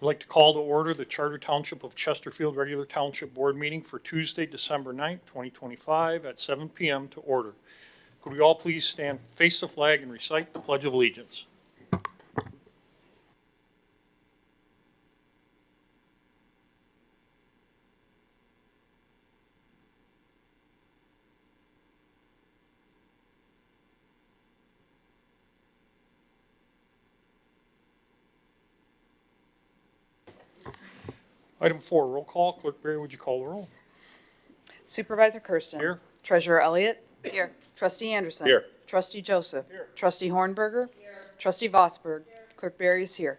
I'd like to call to order the Charter Township of Chesterfield Regular Township Board meeting for Tuesday, December 9th, 2025 at 7 p.m. to order. Could we all please stand, face the flag, and recite the Pledge of Allegiance? Item 4, roll call. Clerk Berry, would you call the roll? Supervisor Kersten. Here. Treasurer Elliott. Here. Trustee Anderson. Here. Trustee Joseph. Here. Trustee Hornberger. Here. Trustee Vosberg. Clerk Berry is here.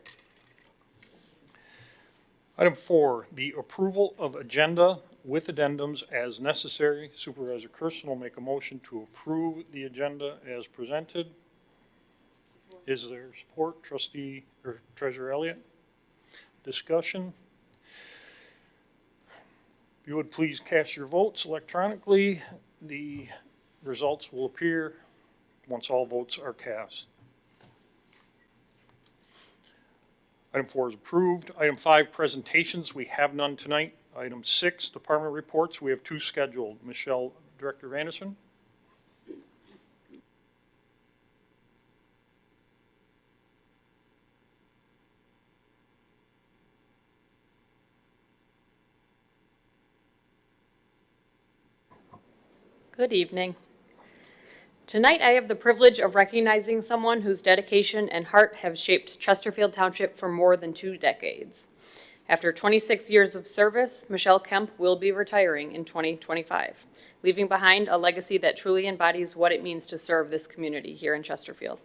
Item 4, the approval of agenda with addendums as necessary. Supervisor Kersten will make a motion to approve the agenda as presented. Is there support? Trustee or Treasurer Elliott? Discussion? If you would please cast your votes electronically, the results will appear once all votes are cast. Item 4 is approved. Item 5, presentations. We have none tonight. Item 6, department reports. We have 2 scheduled. Michelle, Director Vanderson. Good evening. Tonight I have the privilege of recognizing someone whose dedication and heart have shaped Chesterfield Township for more than 2 decades. After 26 years of service, Michelle Kemp will be retiring in 2025, leaving behind a legacy that truly embodies what it means to serve this community here in Chesterfield.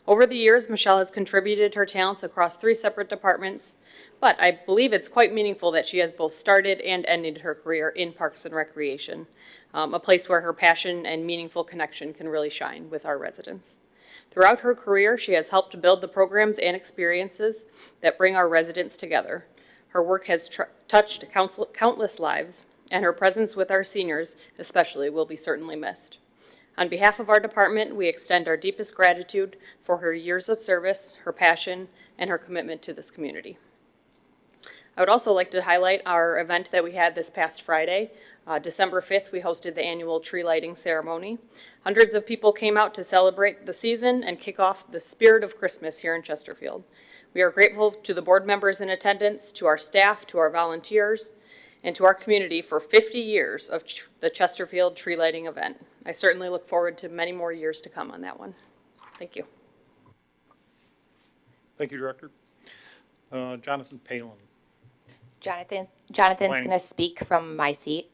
Over the years, Michelle has contributed her talents across 3 separate departments, but I believe it's quite meaningful that she has both started and ended her career in Parks and Recreation, a place where her passion and meaningful connection can really shine with our residents. Throughout her career, she has helped to build the programs and experiences that bring our residents together. Her work has touched countless lives, and her presence with our seniors especially will be certainly missed. On behalf of our department, we extend our deepest gratitude for her years of service, her passion, and her commitment to this community. I would also like to highlight our event that we had this past Friday. December 5th, we hosted the annual tree lighting ceremony. Hundreds of people came out to celebrate the season and kick off the spirit of Christmas here in Chesterfield. We are grateful to the board members in attendance, to our staff, to our volunteers, and to our community for 50 years of the Chesterfield tree lighting event. I certainly look forward to many more years to come on that one. Thank you. Thank you, Director. Jonathan Palin. Jonathan's going to speak from my seat.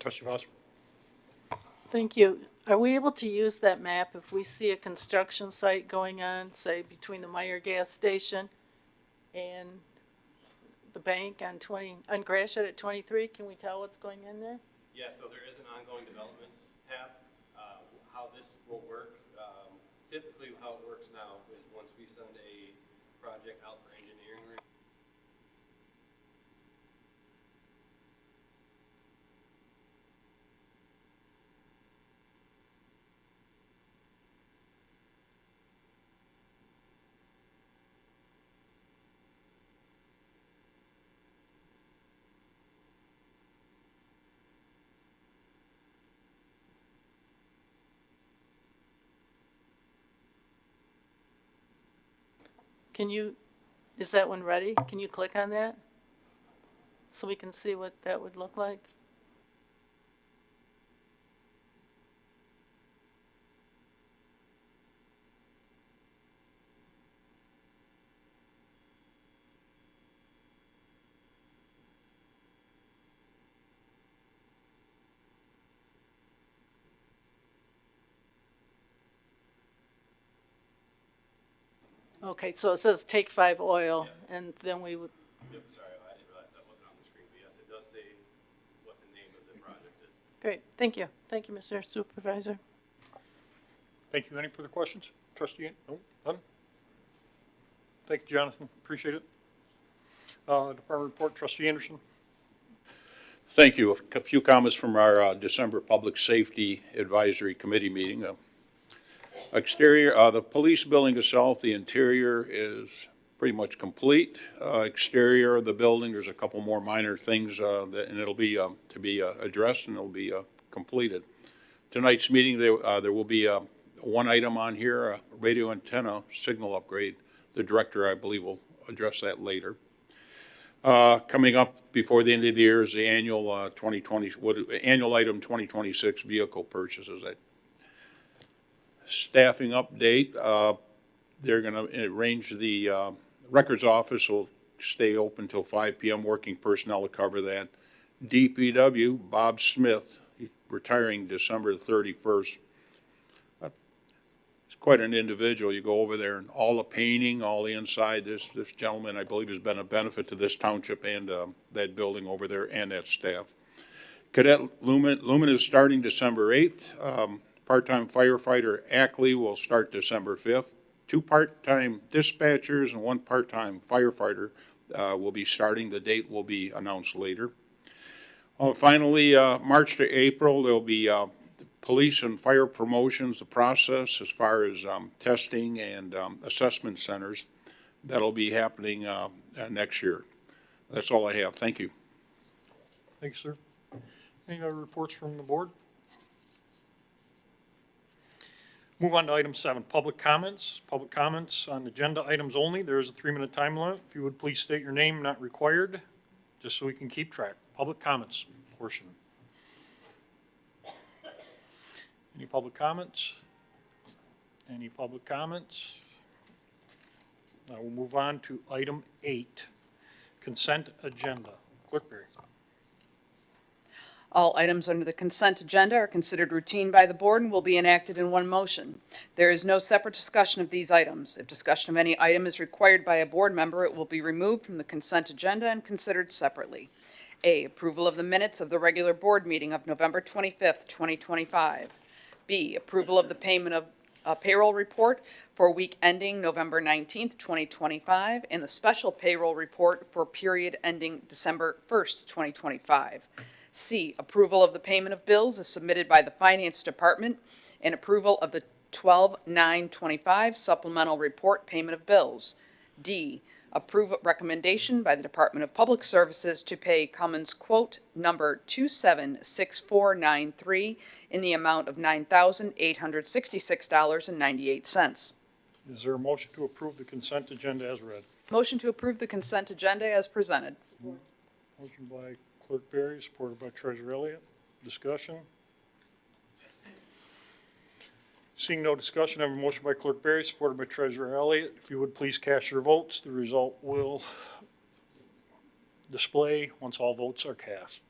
Trustee Voss? Thank you. Are we able to use that map if we see a construction site going on, say, between the Meyer gas station and the bank on Gratiot at 23? Can we tell what's going in there? Yeah, so there is an ongoing developments tab. How this will work, typically how it works now is once we send a project out for engineering review, Is that one ready? Can you click on that? So we can see what that would look like? Okay, so it says take 5 oil, and then we would, yep, sorry, I didn't realize that wasn't on the screen, but yes, it does say what the name of the project is. great, thank you. Thank you, Mr. Supervisor. Thank you. Any further questions? Trustee, no, none? Thank you, Jonathan. Appreciate it. Department report, Trustee Anderson. Thank you. A few comments from our December Public Safety Advisory Committee meeting. Exterior, the police building itself, the interior is pretty much complete. Exterior of the building, there's a couple more minor things, and it'll be to be addressed, and it'll be completed. Tonight's meeting, there will be one item on here, a radio antenna signal upgrade. The director, I believe, will address that later. Coming up before the end of the year is the annual annual item 2026 vehicle purchases. That staffing update, they're going to arrange the records office will stay open till 5 p.m. Working personnel to cover that. DPW, Bob Smith, retiring December 31st. He's quite an individual. You go over there and all the painting, all the inside. This gentleman, I believe, has been a benefit to this township and that building over there and that staff. Cadet Lumen is starting December 8th. Part-time firefighter Ackley will start December 5th. 2 part-time dispatchers and 1 part-time firefighter will be starting. The date will be announced later. Finally, March to April, there'll be police and fire promotions, the process as far as testing and assessment centers. That'll be happening next year. That's all I have. Thank you. Thank you, sir. Any other reports from the board? Move on to item 7, public comments. Public comments on agenda items only. There is a 3-minute time limit. If you would please state your name, not required, just so we can keep track. Public comments portion. Any public comments? Any public comments? Now we'll move on to item 8, consent agenda. Clerk Berry. All items under the consent agenda are considered routine by the board and will be enacted in one motion. There is no separate discussion of these items. If discussion of any item is required by a board member, it will be removed from the consent agenda and considered separately. A, approval of the minutes of the regular board meeting of November 25th, 2025. B, approval of the payment of a payroll report for week ending November 19th, 2025, and the special payroll report for period ending December 1st, 2025. C, approval of the payment of bills as submitted by the Finance Department and approval of the 12/9/25 supplemental report payment of bills. D, approve recommendation by the Department of Public Services to pay Cummins quote number 276493 in the amount of $9,866.98. Is there a motion to approve the consent agenda as read? Motion to approve the consent agenda as presented. Motion by Clerk Berry, supported by Treasurer Elliott. Discussion? Seeing no discussion, I have a motion by Clerk Berry, supported by Treasurer Elliott. If you would please cast your votes, the result will display once all votes are cast.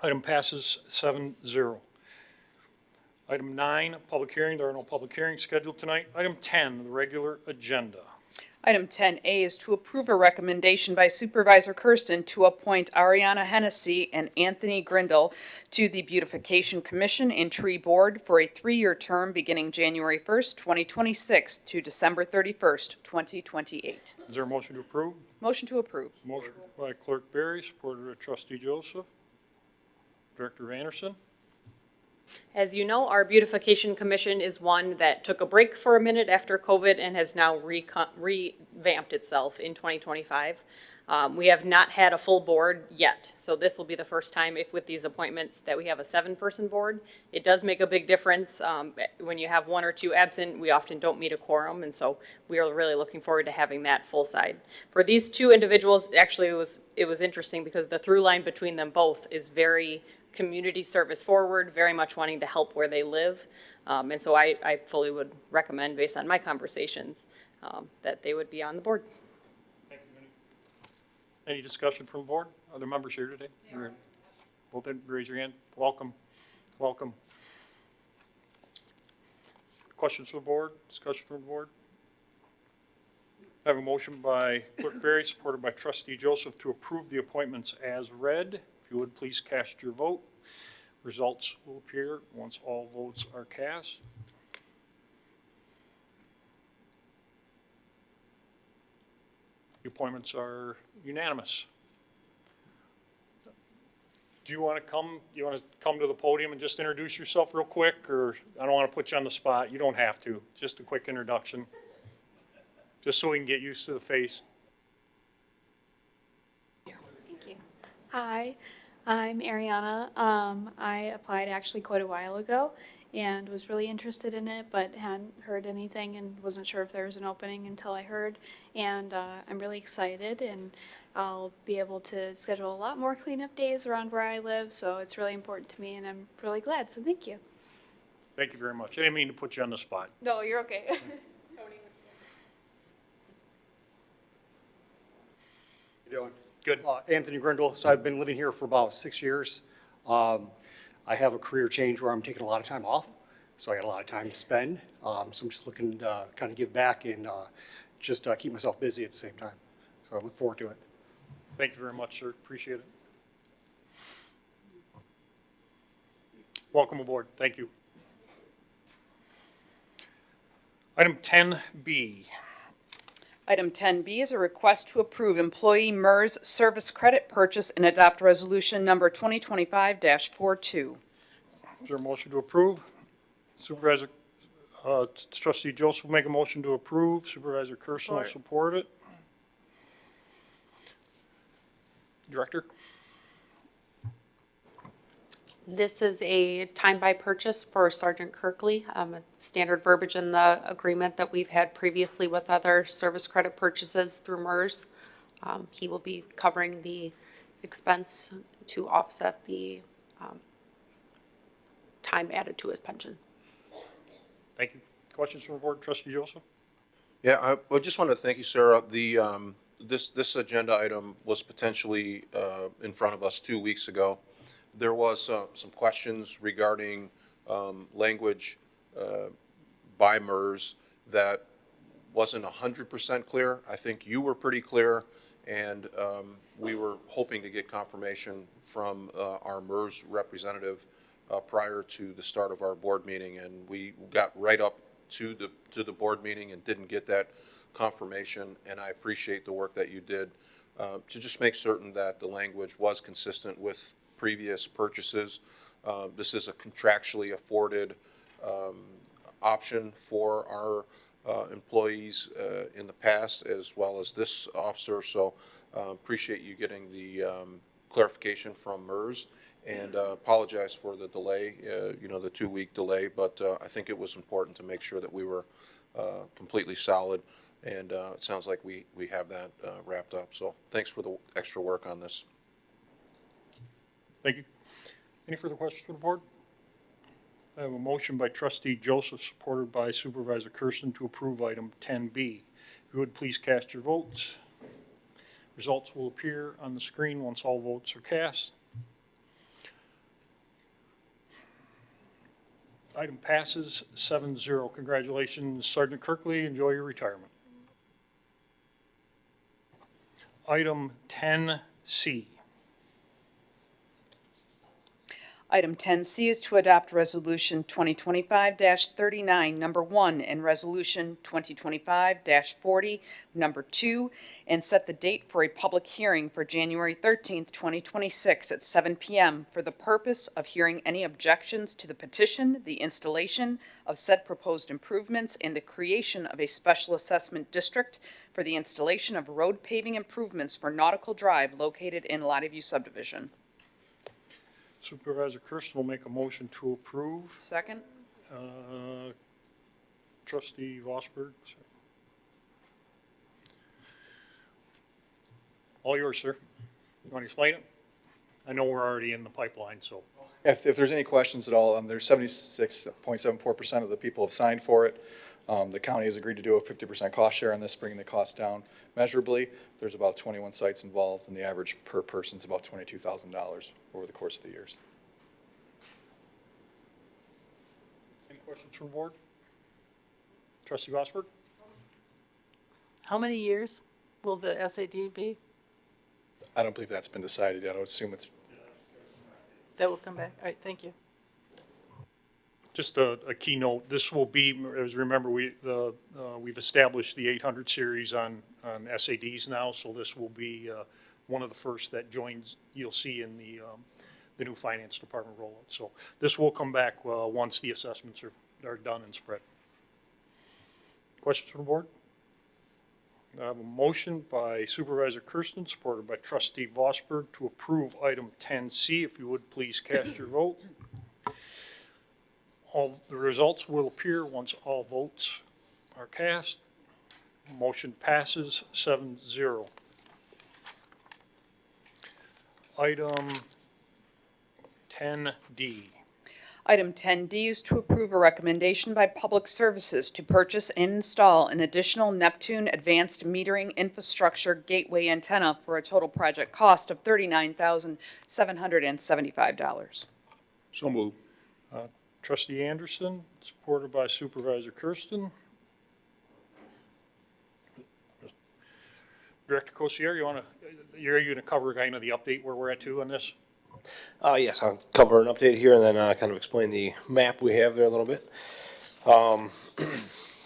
Item passes 7-0. Item 9, public hearing. There are no public hearings scheduled tonight. Item 10, the regular agenda. Item 10A is to approve a recommendation by Supervisor Kersten to appoint Ariana Hennessy and Anthony Grindle to the Beautification Commission and Tree Board for a 3-year term beginning January 1st, 2026 to December 31st, 2028. Is there a motion to approve? Motion to approve. Motion by Clerk Berry, supported by Trustee Joseph. Director Anderson. As you know, our Beautification Commission is one that took a break for a minute after COVID and has now revamped itself in 2025. We have not had a full board yet, so this will be the first time with these appointments that we have a 7-person board. It does make a big difference. When you have 1 or 2 absent, we often don't meet a quorum, and so we are really looking forward to having that full side. For these 2 individuals, actually it was interesting because the through line between them both is very community service forward, very much wanting to help where they live. And so I fully would recommend, based on my conversations, that they would be on the board. Any discussion from the board? Other members here today? Both raise your hand. Welcome. Welcome. Questions from the board? Discussion from the board? I have a motion by Clerk Berry, supported by Trustee Joseph, to approve the appointments as read. If you would, please cast your vote. Results will appear once all votes are cast. The appointments are unanimous. Do you want to come to the podium and just introduce yourself real quick, or I don't want to put you on the spot. You don't have to. Just a quick introduction, just so we can get used to the face. Thank you. Hi, I'm Ariana. I applied actually quite a while ago and was really interested in it, but hadn't heard anything and wasn't sure if there was an opening until I heard. And I'm really excited, and I'll be able to schedule a lot more cleanup days around where I live, so it's really important to me, and I'm really glad, so thank you. Thank you very much. I didn't mean to put you on the spot. No, you're okay. You doing? Good. Anthony Grindle. So I've been living here for about 6 years. I have a career change where I'm taking a lot of time off, so I got a lot of time to spend. So I'm just looking to kind of give back and just keep myself busy at the same time. So I look forward to it. Thank you very much, sir. Appreciate it. Welcome aboard. Thank you. Item 10B. Item 10B is a request to approve employee MERS service credit purchase and adopt resolution number 2025-42. Is there a motion to approve? Supervisor, Trustee Joseph will make a motion to approve. Supervisor Kersten will support it. Director? This is a time-buy purchase for Sergeant Kirkley, standard verbiage in the agreement that we've had previously with other service credit purchases through MERS. He will be covering the expense to offset the time added to his pension. Thank you. Questions from the board? Trustee Joseph? Yeah, I just wanted to thank you, Sarah. This agenda item was potentially in front of us 2 weeks ago. There was some questions regarding language by MERS that wasn't 100% clear. I think you were pretty clear, and we were hoping to get confirmation from our MERS representative prior to the start of our board meeting, and we got right up to the board meeting and didn't get that confirmation, and I appreciate the work that you did to just make certain that the language was consistent with previous purchases. This is a contractually afforded option for our employees in the past, as well as this officer, so appreciate you getting the clarification from MERS, and apologize for the delay, the 2-week delay, but I think it was important to make sure that we were completely solid, and it sounds like we have that wrapped up, so thanks for the extra work on this. Thank you. Any further questions from the board? I have a motion by Trustee Joseph, supported by Supervisor Kersten, to approve item 10B. If you would, please cast your votes. Results will appear on the screen once all votes are cast. Item passes 7-0. Congratulations, Sergeant Kirkley. Enjoy your retirement. Item 10C. Item 10C is to adopt Resolution 2025-39, number 1, and Resolution 2025-40, number 2, and set the date for a public hearing for January 13th, 2026 at 7 p.m. for the purpose of hearing any objections to the petition, the installation of said proposed improvements, and the creation of a special assessment district for the installation of road paving improvements for Nautical Drive located in Lottie View subdivision. Supervisor Kersten will make a motion to approve. Second? Trustee Vosberg. All yours, sir. You want to explain it? I know we're already in the pipeline, so. If there's any questions at all, there's 76.74% of the people have signed for it. The county has agreed to do a 50% cost share on this, bringing the cost down measurably. There's about 21 sites involved, and the average per person is about $22,000 over the course of the years. Any questions from the board? Trustee Vosberg? How many years will the SAD be? I don't believe that's been decided yet. I would assume it's. That will come back. All right, thank you. Just a keynote, this will be, as remember, we've established the 800 series on SADs now, so this will be one of the first that joins, you'll see in the new finance department rollout. So this will come back once the assessments are done and spread. Questions from the board? I have a motion by Supervisor Kersten, supported by Trustee Vosberg, to approve item 10C. If you would, please cast your vote. All the results will appear once all votes are cast. Motion passes 7-0. Item 10D. Item 10D is to approve a recommendation by Public Services to purchase and install an additional Neptune Advanced Metering Infrastructure Gateway Antenna for a total project cost of $39,775. So moved. Trustee Anderson, supported by Supervisor Kersten. Director Kosier, you're going to cover kind of the update where we're at too on this? Yes, I'll cover an update here and then kind of explain the map we have there a little bit.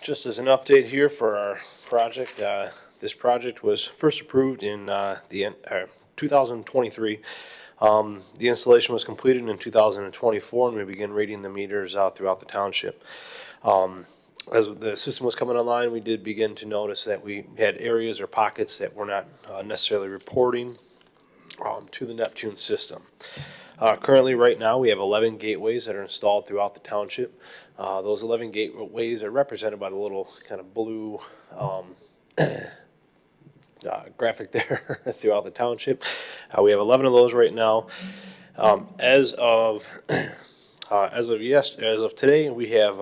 Just as an update here for our project, this project was first approved in 2023. The installation was completed in 2024, and we began reading the meters throughout the township. As the system was coming online, we did begin to notice that we had areas or pockets that were not necessarily reporting to the Neptune system. Currently, right now, we have 11 gateways that are installed throughout the township. Those 11 gateways are represented by the little kind of blue graphic there throughout the township. We have 11 of those right now. As of today, we have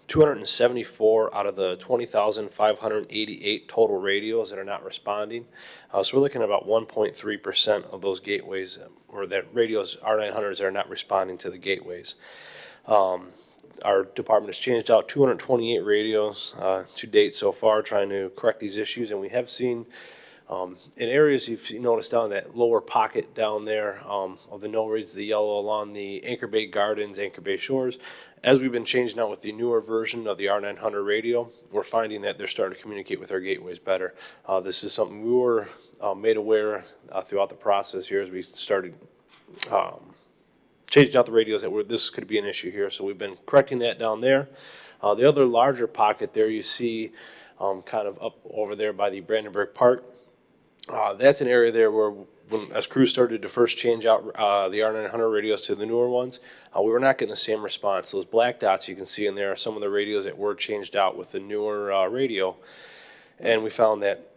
274 out of the 20,588 total radios that are not responding. So we're looking at about 1.3% of those gateways, or that radios R900s that are not responding to the gateways. Our department has changed out 228 radios to date so far, trying to correct these issues, and we have seen in areas you've noticed down that lower pocket down there of the no reads, the yellow along the Anchor Bay Gardens, Anchor Bay Shores. As we've been changing out with the newer version of the R900 radio, we're finding that they're starting to communicate with our gateways better. This is something we were made aware throughout the process here as we started changing out the radios that this could be an issue here. So we've been correcting that down there. The other larger pocket there you see kind of up over there by the Brandenburg Park. That's an area there where as crews started to first change out the R900 radios to the newer ones, we were not getting the same response. Those black dots you can see in there are some of the radios that were changed out with the newer radio, and we found that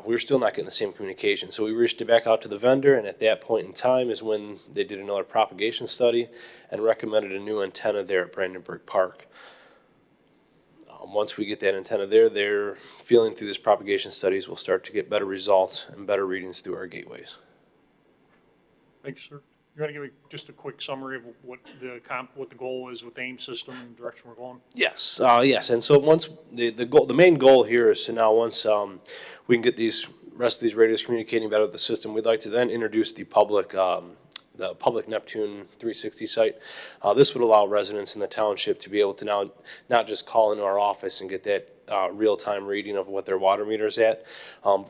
we were still not getting the same communication. So we reached it back out to the vendor, and at that point in time is when they did another propagation study and recommended a new antenna there at Brandenburg Park. Once we get that antenna there, they're feeling through this propagation studies, we'll start to get better results and better readings through our gateways. Thanks, sir. You want to give me just a quick summary of what the goal is with the AIM system and the direction we're going? Yes, yes, and so once the main goal here is to now, once we can get these rest of these radios communicating better with the system, we'd like to then introduce the public Neptune 360 site. This would allow residents in the township to be able to now not just call into our office and get that real-time reading of what their water meter is at.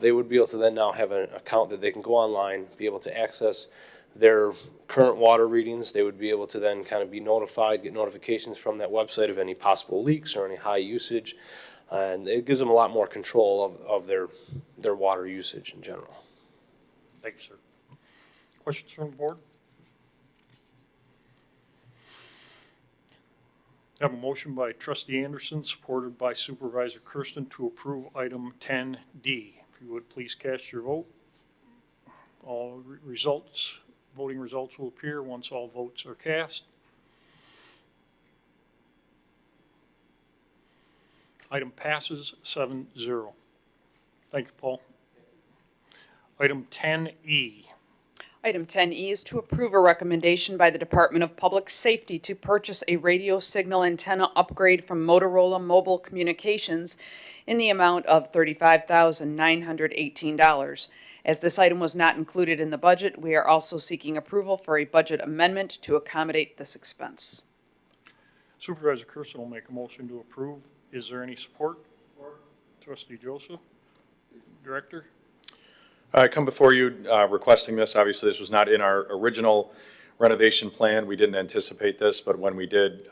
They would be able to then now have an account that they can go online, be able to access their current water readings. They would be able to then kind of be notified, get notifications from that website of any possible leaks or any high usage. And it gives them a lot more control of their water usage in general. Thank you, sir. Questions from the board? I have a motion by trustee Anderson, supported by Supervisor Kersten, to approve item 10D. If you would please cast your vote. All voting results will appear once all votes are cast. Item passes 7-0. Thank you, Paul. Item 10E. Item 10E is to approve a recommendation by the Department of Public Safety to purchase a radio signal antenna upgrade from Motorola Mobile Communications in the amount of $35,918. As this item was not included in the budget, we are also seeking approval for a budget amendment to accommodate this expense. Supervisor Kersten will make a motion to approve. Is there any support? Support. Trustee Joseph. Director. I come before you requesting this. Obviously, this was not in our original renovation plan. We didn't anticipate this, but when we did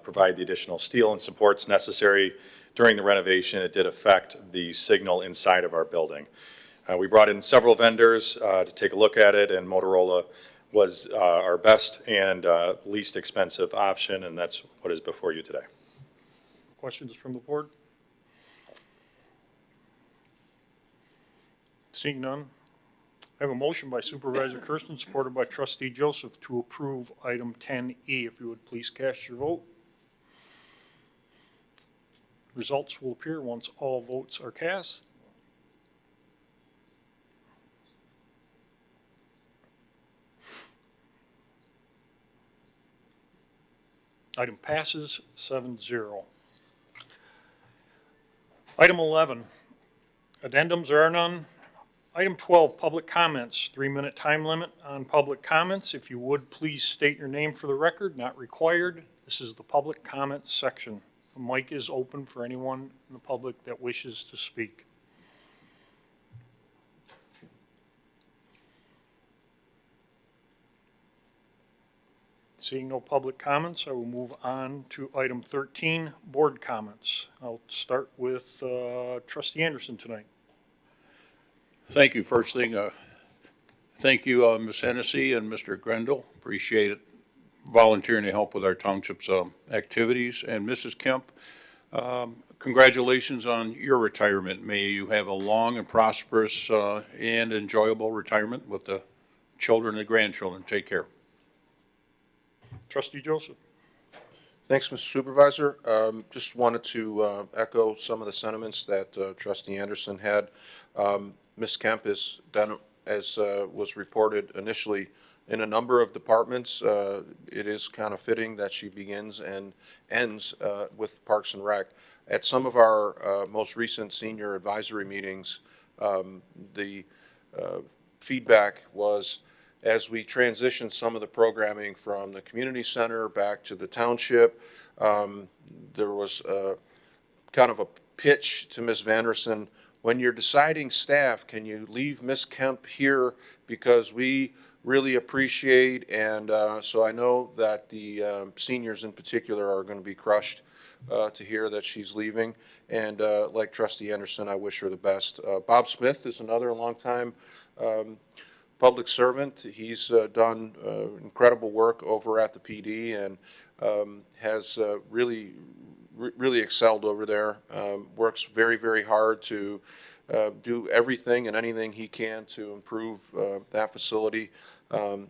provide the additional steel and supports necessary during the renovation, it did affect the signal inside of our building. We brought in several vendors to take a look at it, and Motorola was our best and least expensive option, and that's what is before you today. Questions from the board? Seeing none, I have a motion by Supervisor Kersten, supported by trustee Joseph, to approve item 10E. If you would please cast your vote. Results will appear once all votes are cast. Item passes 7-0. Item 11, addendums, there are none. Item 12, public comments, 3-minute time limit on public comments. If you would, please state your name for the record, not required. This is the public comments section. The mic is open for anyone in the public that wishes to speak. Seeing no public comments, I will move on to item 13, board comments. I'll start with trustee Anderson tonight. Thank you. First thing, thank you, Ms. Hennessy and Mr. Grendel. Appreciate it. Volunteering to help with our township's activities. And Mrs. Kemp, congratulations on your retirement. May you have a long and prosperous and enjoyable retirement with the children and grandchildren. Take care. Trustee Joseph. Thanks, Mr. Supervisor. Just wanted to echo some of the sentiments that Trustee Anderson had. Ms. Kemp has been, as was reported initially, in a number of departments. It is kind of fitting that she begins and ends with Parks and Rec. At some of our most recent senior advisory meetings, the feedback was, as we transitioned some of the programming from the community center back to the township, there was kind of a pitch to Ms. Vanderson: when you're deciding staff, can you leave Ms. Kemp here, because we really appreciate, and so I know that the seniors in particular are going to be crushed to hear that she's leaving. And like Trustee Anderson, I wish her the best. Bob Smith is another longtime public servant. He's done incredible work over at the PD and has really excelled over there. Works very, very hard to do everything and anything he can to improve that facility.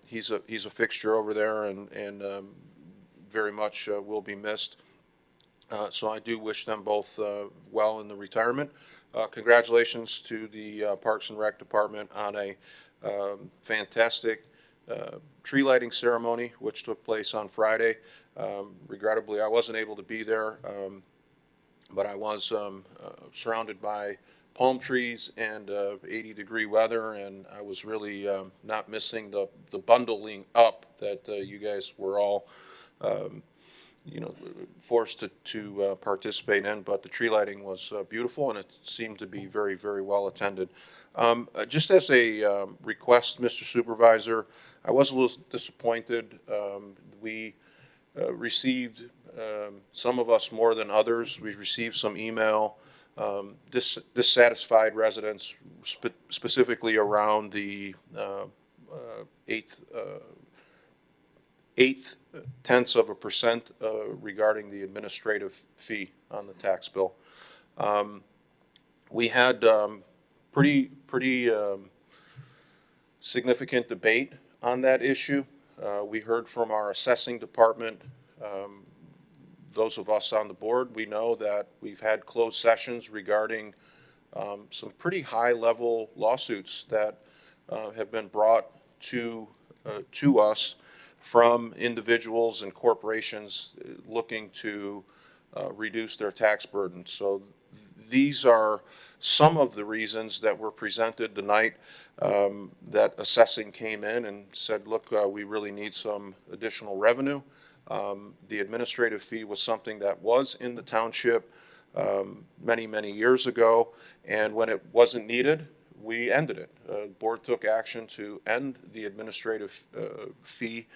He's a fixture over there and very much will be missed. So I do wish them both well in the retirement. Congratulations to the Parks and Rec Department on a fantastic tree lighting ceremony, which took place on Friday. Regrettably, I wasn't able to be there, but I was surrounded by palm trees and 80-degree weather, and I was really not missing the bundling up that you guys were all forced to participate in. But the tree lighting was beautiful, and it seemed to be very, very well attended. Just as a request, Mr. Supervisor, I was a little disappointed. We received, some of us more than others, we received some email dissatisfied residents, specifically around the eighth-tenths of a percent regarding the administrative fee on the tax bill. We had pretty significant debate on that issue. We heard from our assessing department. Those of us on the board, we know that we've had closed sessions regarding some pretty high-level lawsuits that have been brought to us from individuals and corporations looking to reduce their tax burden. So these are some of the reasons that were presented tonight, that assessing came in and said, look, we really need some additional revenue. The administrative fee was something that was in the township many, many years ago, and when it wasn't needed, we ended it. The board took action to end the administrative fee.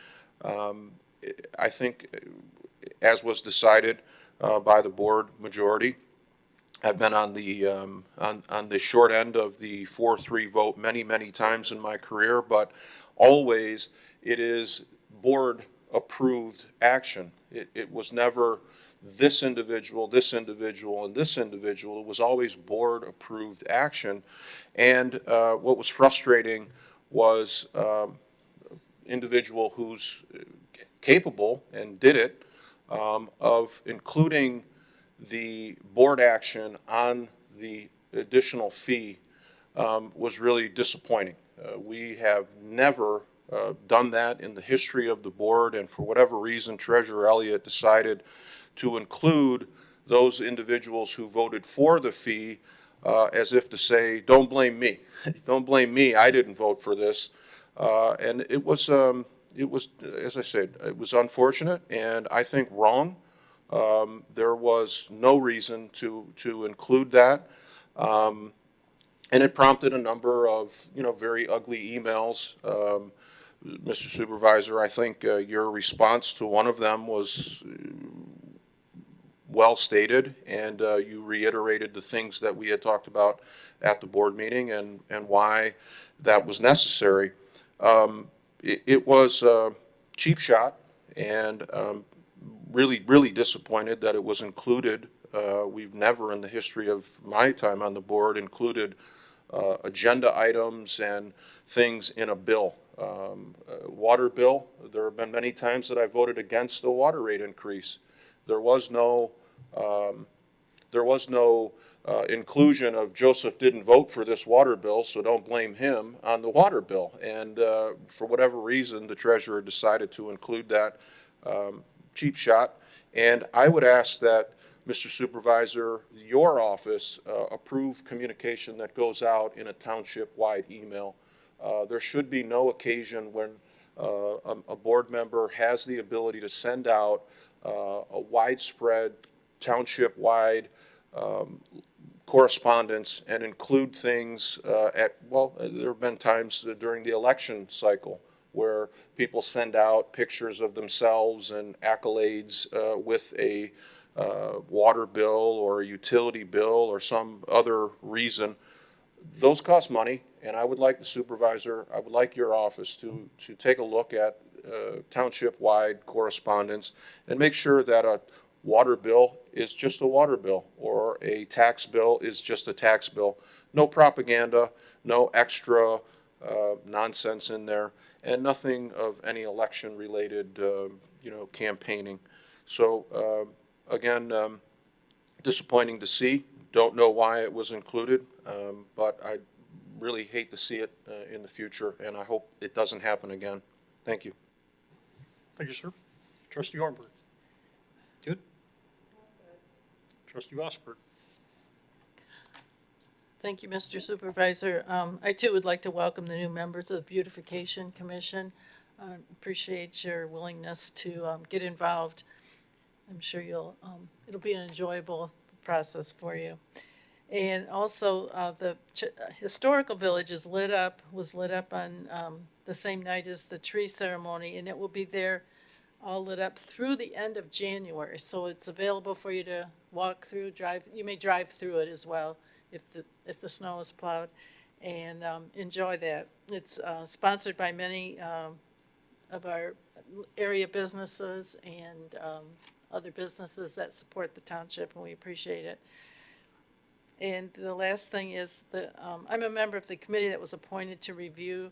I think, as was decided by the board majority, I've been on the short end of the 4-3 vote many, many times in my career, but always it is board approved action. It was never this individual, and this individual. It was always board approved action. And what was frustrating was individual who's capable and did it, of including the board action on the additional fee, was really disappointing. We have never done that in the history of the board, and for whatever reason, Treasurer Elliott decided to include those individuals who voted for the fee, as if to say, don't blame me. Don't blame me, I didn't vote for this. And it was, as I said, it was unfortunate and I think wrong. There was no reason to include that. And it prompted a number of, very ugly emails. Mr. Supervisor, I think your response to one of them was well stated, and you reiterated the things that we had talked about at the board meeting and why that was necessary. It was a cheap shot, and really, really disappointed that it was included. We've never in the history of my time on the board included agenda items and things in a bill. Water bill, there have been many times that I voted against the water rate increase. There was no inclusion of Joseph didn't vote for this water bill, so don't blame him on the water bill. And for whatever reason, the treasurer decided to include that. Cheap shot. And I would ask that, Mr. Supervisor, your office approve communication that goes out in a township-wide email. There should be no occasion when a board member has the ability to send out a widespread, township-wide correspondence and include things there have been times during the election cycle where people send out pictures of themselves and accolades with a water bill or a utility bill or some other reason. Those cost money, and I would like the supervisor, I would like your office to take a look at township-wide correspondence and make sure that a water bill is just a water bill or a tax bill is just a tax bill. No propaganda, no extra nonsense in there, and nothing of any election-related, campaigning. So, again, disappointing to see. Don't know why it was included, but I really hate to see it in the future, and I hope it doesn't happen again. Thank you. Thank you, sir. Trustee Hornberg. Good? Trustee Osberg. Thank you, Mr. Supervisor. I too would like to welcome the new members of the Beautification Commission. Appreciate your willingness to get involved. I'm sure it'll be an enjoyable process for you. And also, the Historical Village was lit up on the same night as the tree ceremony, and it will be there all lit up through the end of January. So it's available for you to walk through, drive. You may drive through it as well if the snow is plowed, and enjoy that. It's sponsored by many of our area businesses and other businesses that support the township, and we appreciate it. And the last thing is I'm a member of the committee that was appointed to review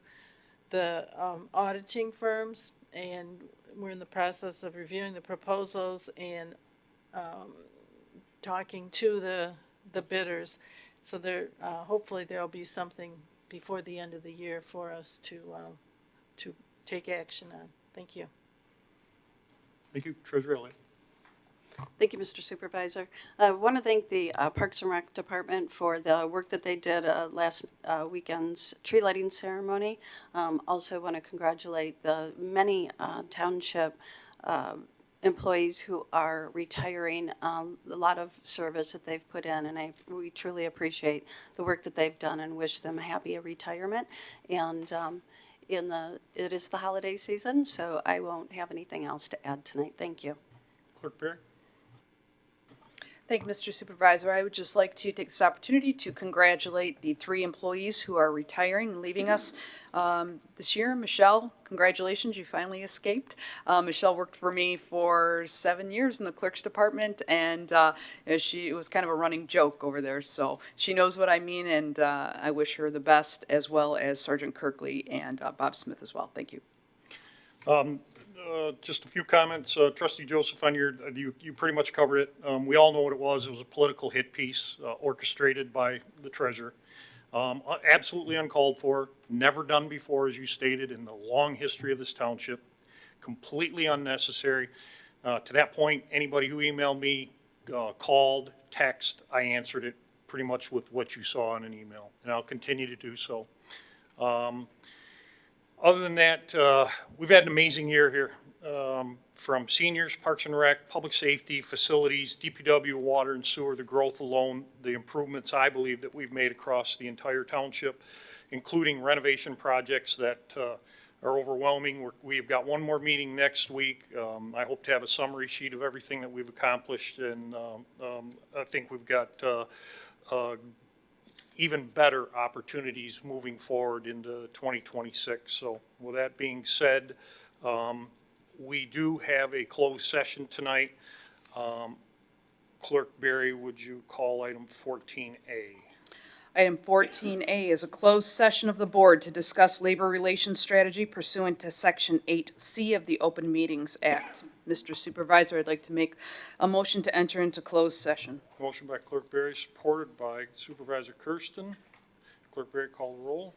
the auditing firms, and we're in the process of reviewing the proposals and talking to the bidders. So hopefully there'll be something before the end of the year for us to take action on. Thank you. Thank you. Treasurer Elliott. Thank you, Mr. Supervisor. I want to thank the Parks and Rec Department for the work that they did last weekend's tree lighting ceremony. Also want to congratulate the many township employees who are retiring, a lot of service that they've put in, and we truly appreciate the work that they've done and wish them a happy retirement. And it is the holiday season, so I won't have anything else to add tonight. Thank you. Clerk Perry. Thank you, Mr. Supervisor. I would just like to take this opportunity to congratulate the 3 employees who are retiring and leaving us this year. Michelle, congratulations, you finally escaped. Michelle worked for me for 7 years in the clerk's department, and it was kind of a running joke over there, so she knows what I mean, and I wish her the best, as well as Sergeant Kirkley and Bob Smith as well. Thank you. Just a few comments. Trustee Joseph, you pretty much covered it. We all know what it was. It was a political hit piece orchestrated by the treasurer. Absolutely uncalled for, never done before, as you stated, in the long history of this township. Completely unnecessary. To that point, anybody who emailed me, called, text, I answered it pretty much with what you saw in an email, and I'll continue to do so. Other than that, we've had an amazing year here, from seniors, Parks and Rec, public safety, facilities, DPW, water and sewer, the growth alone, the improvements I believe that we've made across the entire township, including renovation projects that are overwhelming. We've got one more meeting next week. I hope to have a summary sheet of everything that we've accomplished, and I think we've got even better opportunities moving forward into 2026. So with that being said, we do have a closed session tonight. Clerk Berry, would you call item 14A? Item 14A is a closed session of the board to discuss labor relations strategy pursuant to Section 8C of the Open Meetings Act. Mr. Supervisor, I'd like to make a motion to enter into closed session. Motion by Clerk Berry, supported by Supervisor Kersten. Clerk Berry, call the roll.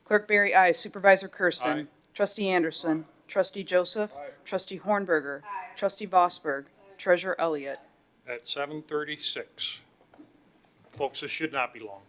Clerk Berry, aye. Supervisor Kersten. Aye. Trustee Anderson. Trustee Joseph. Trustee Hornberger. Trustee Vosberg. Treasurer Elliott. At 7:36. Folks, this should not be long.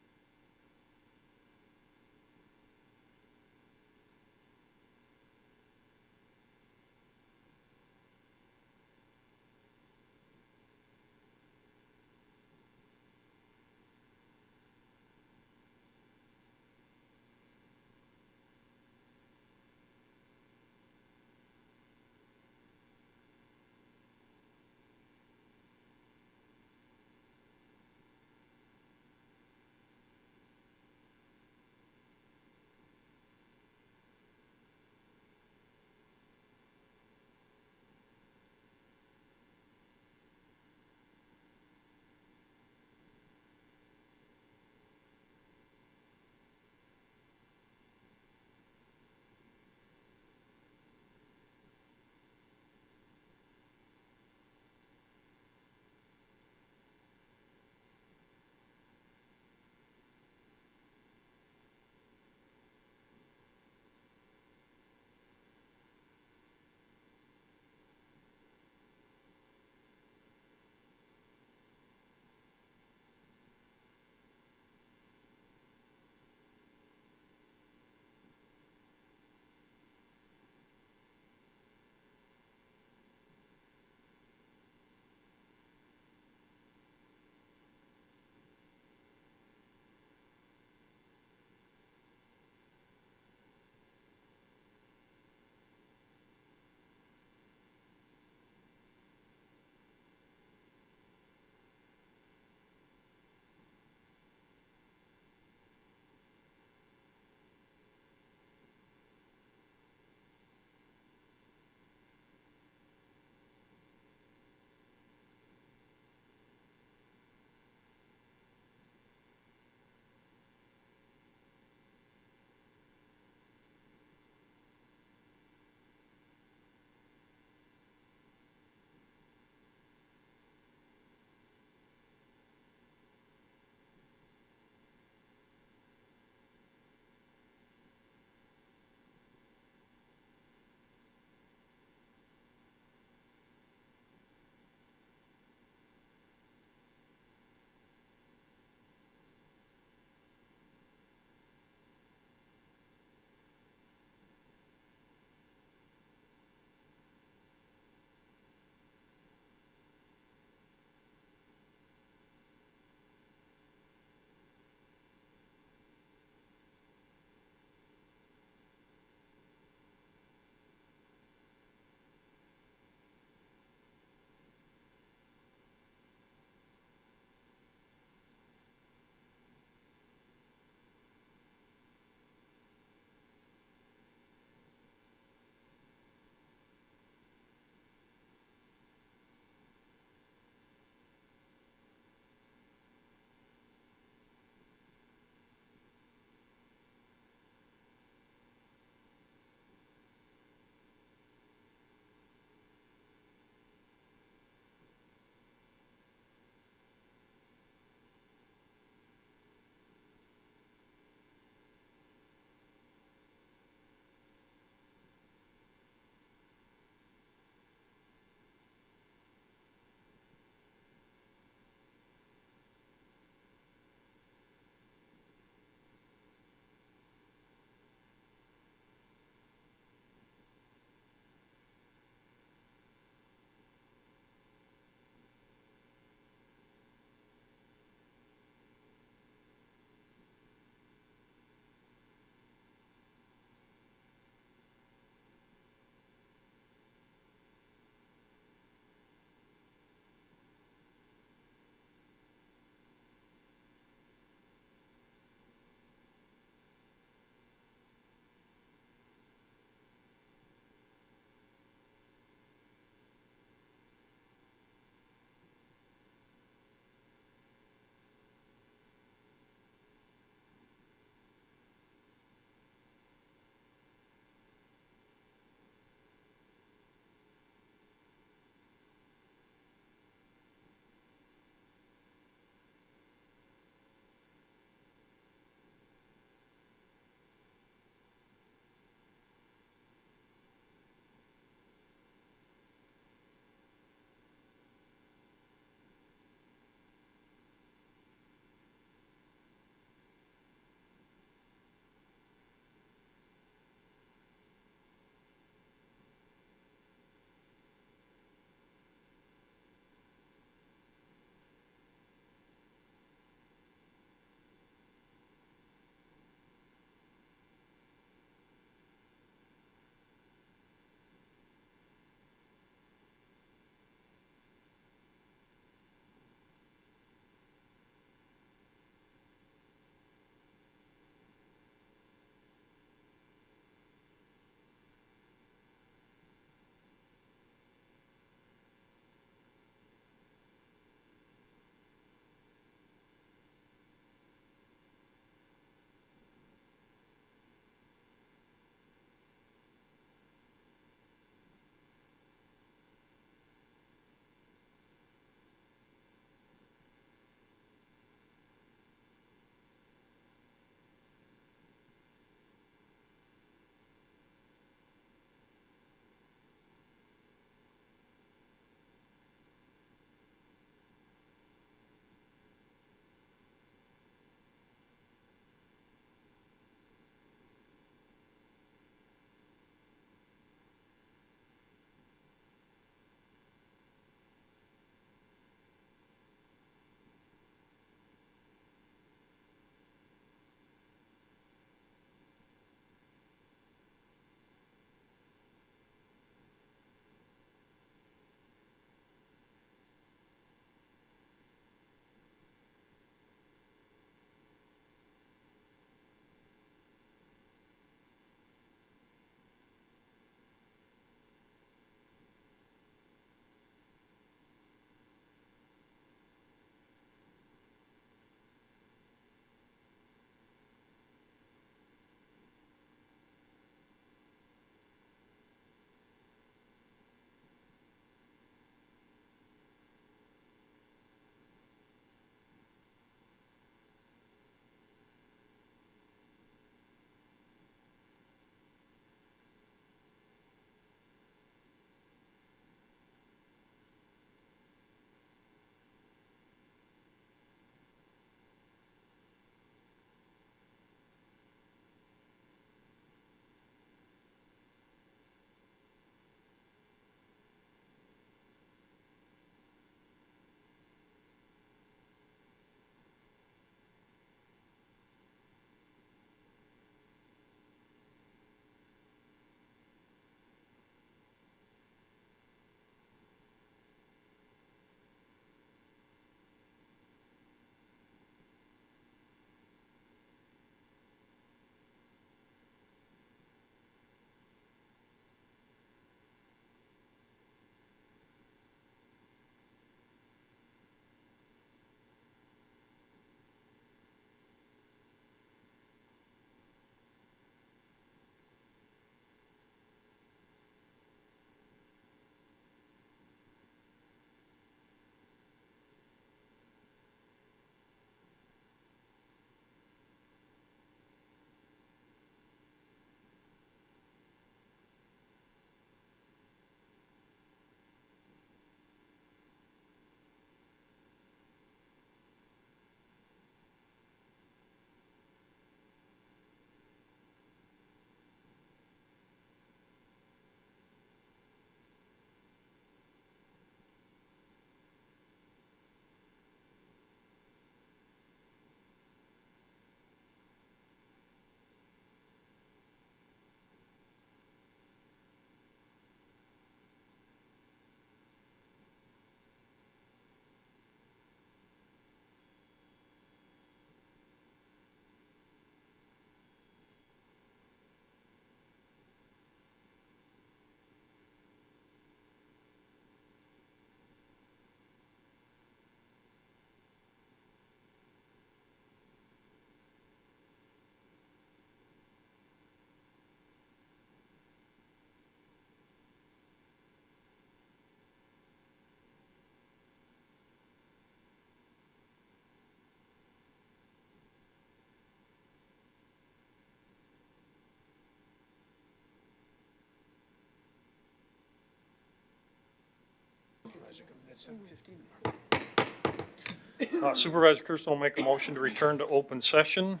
Supervisor Kersten will make a motion to return to open session.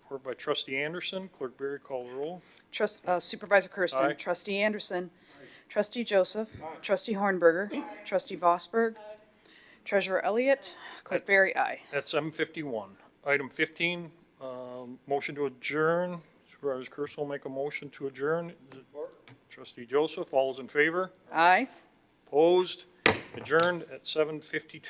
Support by trustee Anderson. Clerk Berry, call the roll. Supervisor Kersten. Aye. Trustee Anderson. Trustee Joseph. Trustee Hornberger. Trustee Vosberg. Treasurer Elliott. Clerk Berry, aye. At 7:51. Item 15, motion to adjourn. Supervisor Kersten will make a motion to adjourn. Trustee Joseph, all those in favor? Aye. Opposed? Adjourned at 7:52.